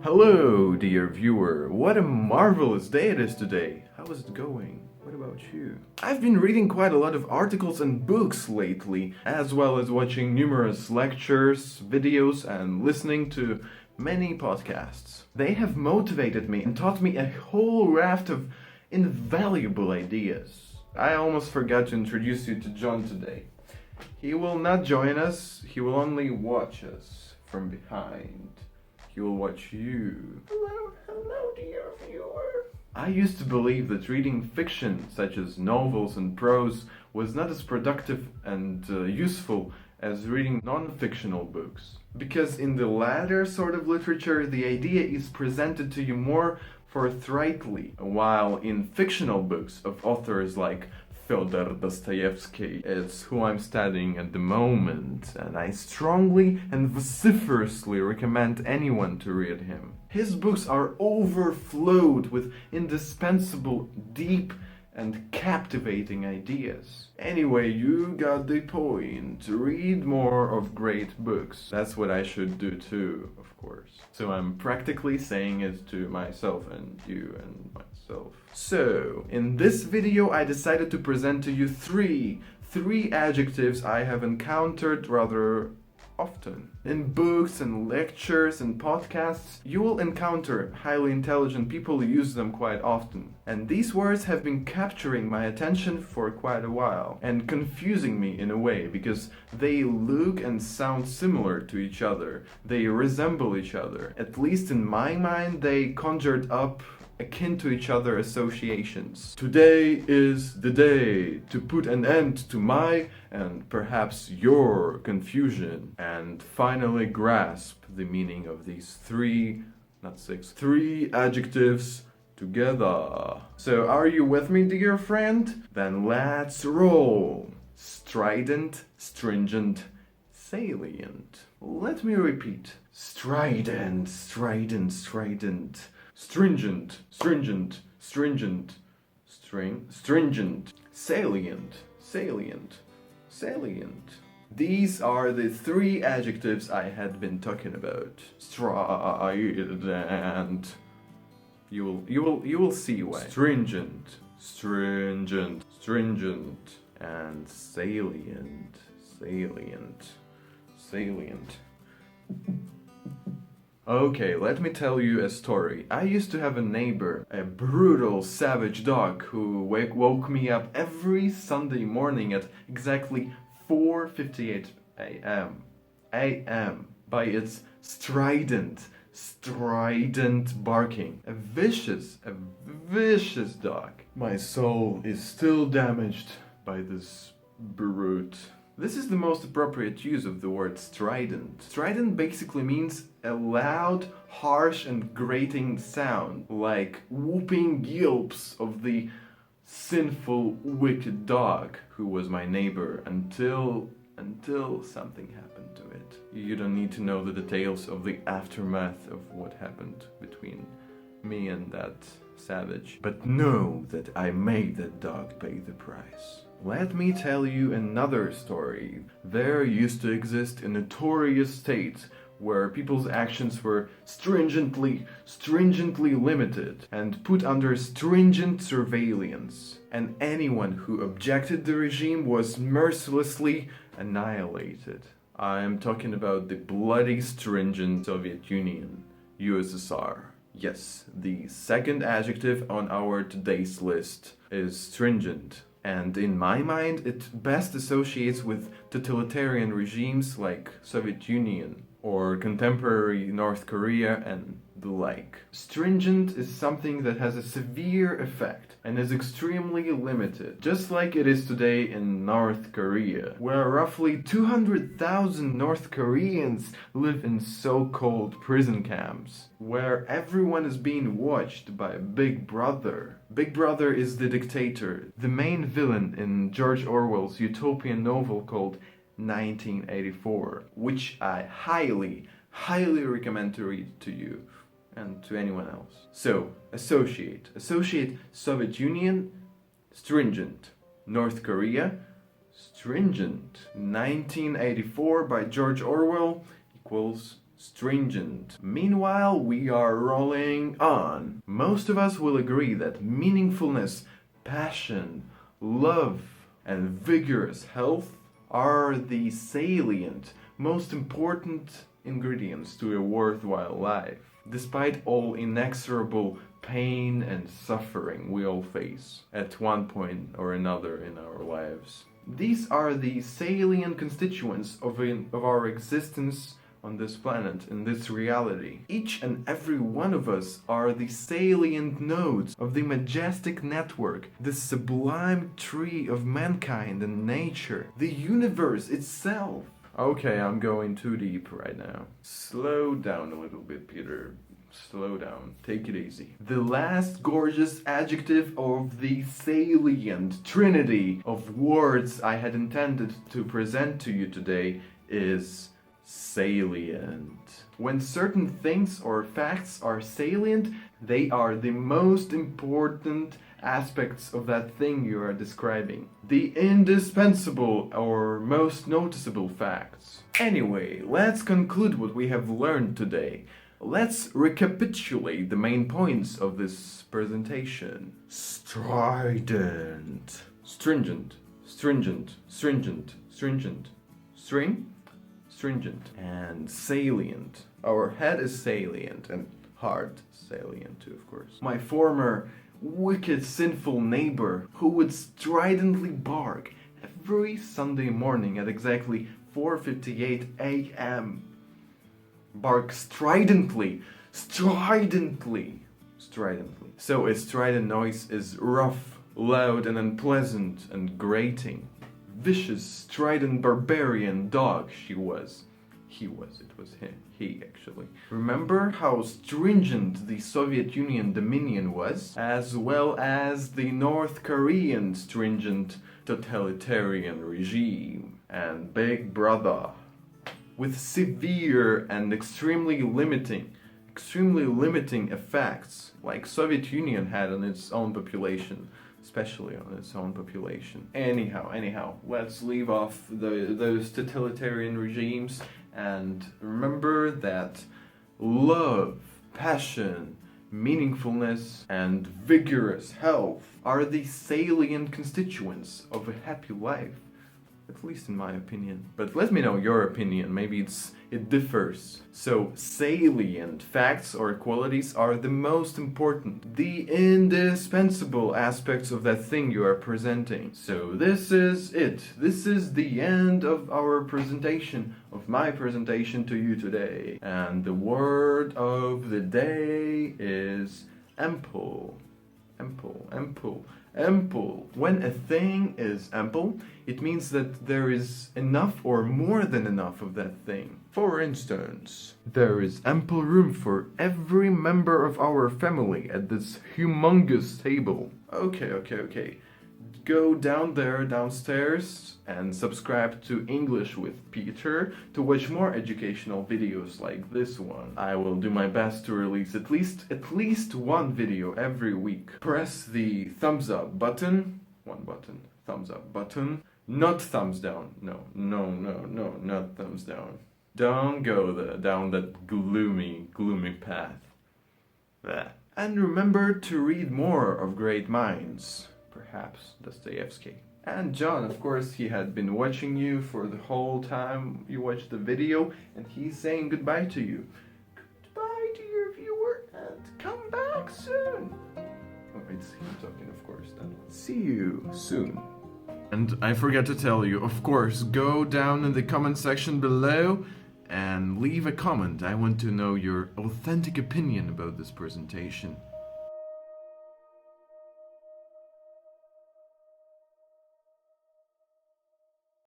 Hello, dear viewer. What a marvelous day it is today. How is it going? What about you? I've been reading quite a lot of articles and books lately, as well as watching numerous lectures, videos, and listening to many podcasts. They have motivated me and taught me a whole raft of invaluable ideas. I almost forgot to introduce you to John today. He will not join us, he will only watch us from behind. He will watch you. Hello, dear viewer. I used to believe that reading fiction, such as novels and prose, was not as productive and useful as reading non-fictional books. Because in the latter sort of literature, the idea is presented to you more forthrightly, while in fictional books of authors like Fyodor Dostoevsky, it's who I'm studying at the moment, and I strongly and vociferously recommend anyone to read him. His books are overflowed with indispensable, deep, and captivating ideas. Anyway, you got the point. Read more of great books. That's what I should do too, of course. So I'm practically saying it to myself and you and myself. So, in this video I decided to present to you three adjectives I have encountered rather often. In books and lectures and podcasts, you will encounter highly intelligent people who use them quite often. And these words have been capturing my attention for quite a while and confusing me in a way because they look and sound similar to each other. They resemble each other. At least in my mind, they conjured up akin to each other associations. Today is the day to put an end to my and perhaps your confusion and finally grasp the meaning of these three adjectives together. So are you with me, dear friend? Then let's roll. Strident, stringent, salient. Let me repeat. Strident, strident, strident. Stringent, stringent, stringent, stringent, salient, salient, salient. These are the three adjectives I had been talking about. Strident. You will see why. Stringent, stringent, stringent, and salient, salient, salient. Okay, let me tell you a story. I used to have a neighbor, a brutal, savage dog who woke me up every Sunday morning at exactly 4:58 a.m. by its strident barking. A vicious dog. My soul is still damaged by this brute. This is the most appropriate use of the word strident. Strident basically means a loud, harsh and grating sound, like whooping yelps of the sinful, wicked dog who was my neighbor until something happened to it. You don't need to know the details of the aftermath of what happened between me and that savage, but know that I made that dog pay the price. Let me tell you another story. There used to exist a notorious state where people's actions were stringently limited and put under stringent surveillance, and anyone who objected the regime was mercilessly annihilated. I am talking about the bloody stringent Soviet Union, USSR. Yes, the second adjective on our today's list is stringent. And in my mind, it best associates with totalitarian regimes like Soviet Union or contemporary North Korea and the like. Stringent is something that has a severe effect and is extremely limited, just like it is today in North Korea, where roughly 200,000 North Koreans live in so-called prison camps, where everyone is being watched by Big Brother. Big Brother is the dictator, the main villain in George Orwell's utopian novel called 1984, which I highly recommend to read to you and to anyone else. So, associate Soviet Union, stringent. North Korea, stringent. 1984 by George Orwell equals stringent. Meanwhile, we are rolling on. Most of us will agree that meaningfulness, passion, love, and vigorous health are the salient, most important ingredients to a worthwhile life, despite all inexorable pain and suffering we all face at one point or another in our lives. These are the salient constituents of our existence on this planet, in this reality. Each and every one of us are the salient nodes of the majestic network, the sublime tree of mankind and nature, the universe itself. Okay, I'm going too deep right now. Slow down a little bit, Peter. Slow down. Take it easy. The last gorgeous adjective of the salient trinity of words I had intended to present to you today is salient. When certain things or facts are salient, they are the most important aspects of that thing you are describing. The indispensable or most noticeable facts. Anyway, let's conclude what we have learned today. Let's recapitulate the main points of this presentation. Strident. Stringent. Stringent. Stringent. Stringent. String? Stringent. And salient. Our head is salient and heart salient too, of course. My former wicked sinful neighbor who would stridently bark every Sunday morning at exactly 4:58 a.m. Bark stridently. Stridently. So a strident noise is rough, loud and unpleasant and grating. Vicious, strident barbarian dog she was. It was him. He actually. Remember how stringent the Soviet Union dominion was, as well as the North Korean stringent totalitarian regime and Big Brother, with severe and extremely limiting effects, like Soviet Union had on its own population. Especially on its own population. Anyhow, let's leave off those totalitarian regimes and remember that love, passion, meaningfulness, and vigorous health are the salient constituents of a happy life. At least in my opinion. But let me know your opinion, maybe it differs. So, salient facts or qualities are the most important, the indispensable aspects of that thing you are presenting. So this is it. This is the end of our presentation, of my presentation to you today. And the word of the day is ample. Ample. When a thing is ample, it means that there is enough or more than enough of that thing. For instance, there is ample room for every member of our family at this humongous table. Okay. Go down there, downstairs, and subscribe to English with Peter to watch more educational videos like this one. I will do my best to release at least one video every week. Press the thumbs up button, thumbs up button, not thumbs down. No, not thumbs down. Don't go down that gloomy path. Blech. And remember to read more of great minds. Perhaps Dostoevsky. And John, of course, he had been watching you for the whole time you watched the video, and he's saying goodbye to you. Goodbye to your viewer, and come back soon. Oh, it's him talking, of course, then. See you soon. And I forgot to tell you, of course, go down in the comment section below and leave a comment. I want to know your authentic opinion about this presentation.